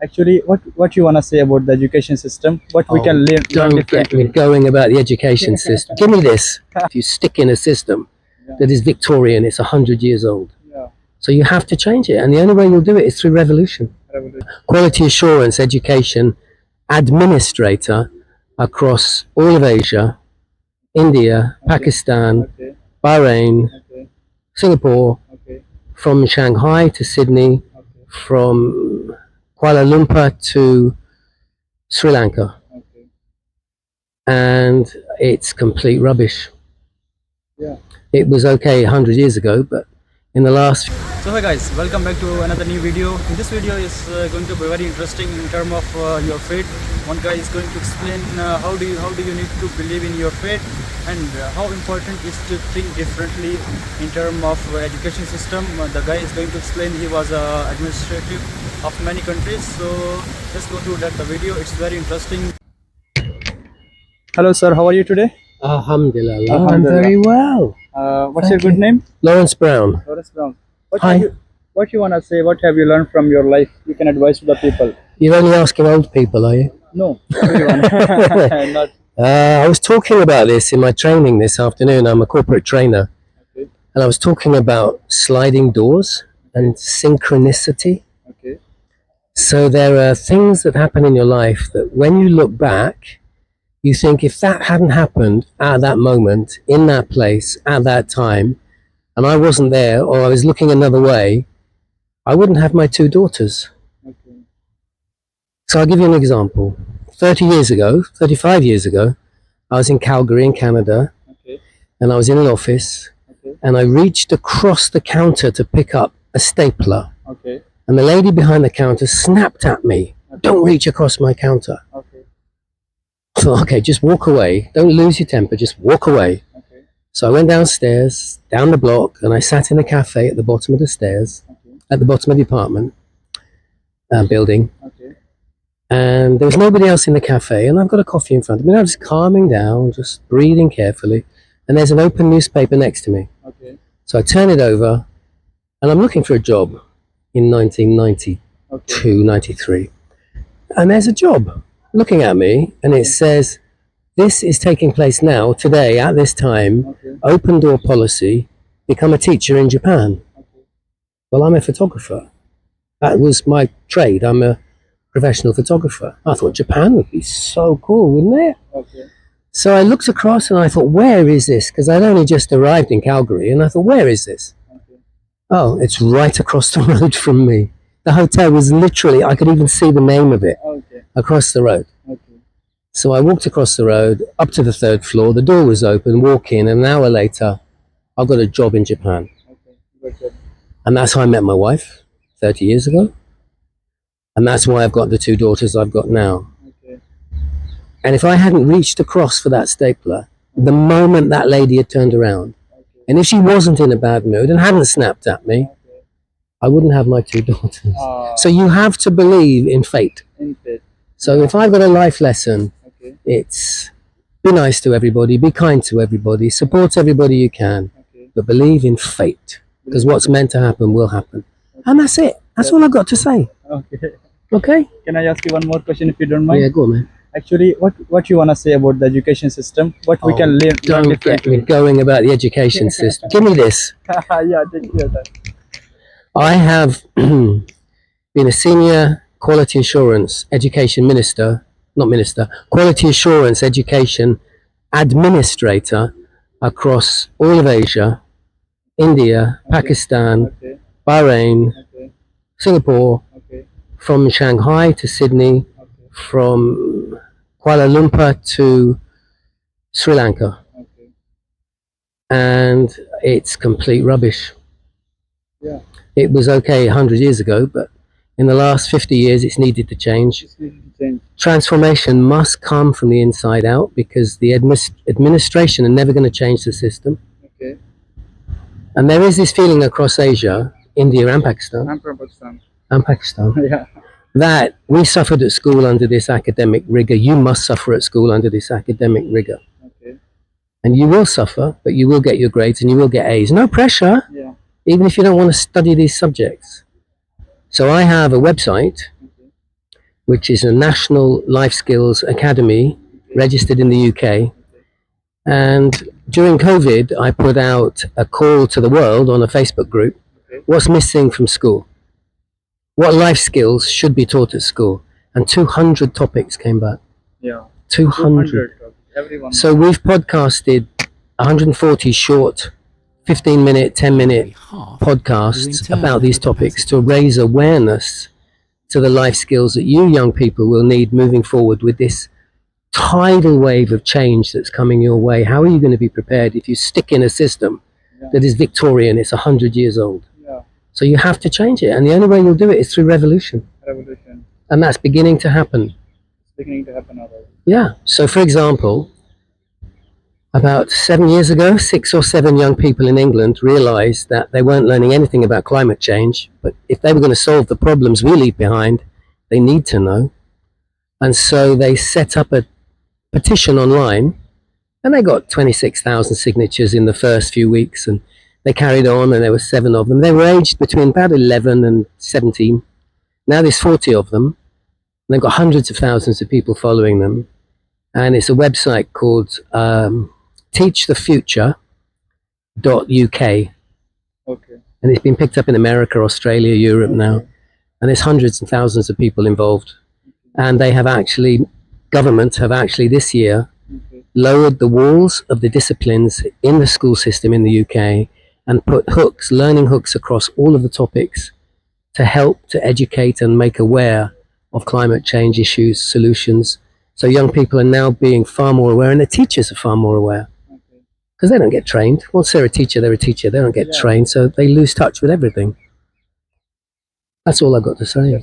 Actually, what you wanna say about the education system? What we can learn Don't get differently? me going about the education system. Give me this. If you stick in a system that is Victorian, it's 100 years old. Yeah, So you have to change it. And the only way you'll do it is through revolution. revolution. Quality assurance education administrator across all of Asia, India, Pakistan, Okay, Bahrain, okay, Singapore, okay, from Shanghai to Sydney, okay, from Kuala Lumpur to Sri Lanka. okay. And it's complete rubbish. Yeah. It was okay 100 years ago, but in the last So hi guys, welcome back to another new video. In this video is going to be very interesting in terms of your faith. One guy is going to explain how do you need to believe in your faith, and how important is to think differently in terms of education system. The guy is going to explain. He was administrative of many countries. So let's go through that the video. It's very interesting. Hello sir, how are you today? Alhamdulillah, I'm Alhamdulillah. very well. What's Thank your good you. name? Lawrence Brown. Lawrence Brown. What Hi. what you wanna say? What have you learned from your life? You can advise to the people. You're only asking old people, are you? No, everyone. Not I was talking about this in my training this afternoon. I'm a corporate trainer. okay. And I was talking about sliding doors and synchronicity. Okay. So there are things that happen in your life that when you look back, you think if that hadn't happened at that moment, in that place, at that time, and I wasn't there or I was looking another way, I wouldn't have my two daughters. Okay. So I'll give you an example. 35 years ago, I was in Calgary in Canada, Okay. and I was in an office, Okay. and I reached across the counter to pick up a stapler, Okay. and the lady behind the counter snapped at me, "Don't reach across my counter." Okay. So, okay, just walk away. Don't lose your temper, just walk away. Okay. So I went downstairs, down the block, and I sat in a cafe at the bottom of the stairs, Okay. at the bottom of the apartment building, Okay. and there was nobody else in the cafe, and I've got a coffee in front of me, and I'm just calming down, just breathing carefully, and there's an open newspaper next to me. Okay. So I turn it over, and I'm looking for a job in 1992, Okay. 93, and there's a job looking at me, and it says, "This is taking place now, today, at this time, Okay. open door policy, become a teacher in Japan." Okay. Well, I'm a photographer. That was my trade. I'm a professional photographer. I thought Japan would be so cool, wouldn't it? Okay. So I looked across and I thought, where is this? Because I'd only just arrived in Calgary, and I thought, where is this? Okay. Oh, it's right across the road from me. The hotel was literally, I could even see the name of it Okay. across the road. Okay. So I walked across the road up to the third floor. The door was open, walk in, and an hour later, I've got a job in Japan. Okay. Good job. And that's how I met my wife 30 years ago. And that's why I've got the two daughters I've got now. Okay. And if I hadn't reached across for that stapler, the moment that lady had turned around, Okay. and if she wasn't in a bad mood and hadn't snapped at me, Okay. I wouldn't have my two daughters. Ah. So you have to believe in fate. In faith. So if I've got a life lesson, Okay. it's be nice to everybody, be kind to everybody, support everybody you can, Okay. but believe in fate. Because what's meant to happen will happen. And that's it. That's all I've got to say. Okay. Okay? Can I ask you one more question if you don't mind? Yeah, go on, man. Actually, what you wanna say about the education system? What we can learn Don't get differently? me going about the education system. Give me this. Yeah, take your time. I have been a senior quality assurance education minister, not minister, quality assurance education administrator across all of Asia, India, Pakistan, Okay. Bahrain, Okay. Singapore, Okay. from Shanghai to Sydney, Okay. from Kuala Lumpur to Sri Lanka. Okay. And it's complete rubbish. Yeah. It was okay 100 years ago, but in the last 50 years, it's needed to change. Just need to change. Transformation must come from the inside out, because the administration are never going to change the system. Okay. And there is this feeling across Asia, India and Pakistan, I'm from Pakistan. Yeah. that we suffered at school under this academic rigor. You must suffer at school under this academic rigor. Okay. And you will suffer, but you will get your grades and you will get A's. No pressure, Yeah. even if you don't want to study these subjects. So I have a website, Okay. which is a national life skills academy registered in the UK. And during COVID, I put out a call to the world on a Facebook group. What's missing from school? What life skills should be taught at school? And 200 topics came back. Yeah. 200. Everyone. So we've podcasted 140 short 15-minute, 10-minute podcasts about these topics to raise awareness to the life skills that you young people will need moving forward with this tidal wave of change that's coming your way. How are you going to be prepared if you stick in a system that is Victorian, it's 100 years old? Yeah. So you have to change it, and the only way you'll do it is through revolution. Revolution. And that's beginning to happen. It's beginning to happen already. Yeah. So for example, about 7 years ago, 6 or 7 young people in England realized that they weren't learning anything about climate change, but if they were going to solve the problems we leave behind, they need to know. And so they set up a petition online, and they got 26,000 signatures in the first few weeks, and they carried on, and there were 7 of them. They were aged between about 11 and 17. Now there's 40 of them, and they've got hundreds of thousands of people following them. And it's a website called teachthefuture.uk. Okay. And it's been picked up in America, Australia, Europe now. And there's hundreds and thousands of people involved. And they have actually, government have actually this year lowered the walls of the disciplines in the school system in the UK and put hooks, learning hooks across all of the topics to help to educate and make aware of climate change issues, solutions. So young people are now being far more aware, and the teachers are far more aware. Because they don't get trained. Once they're a teacher, they're a teacher. They don't get trained, so they lose touch with everything. That's all I've got to say.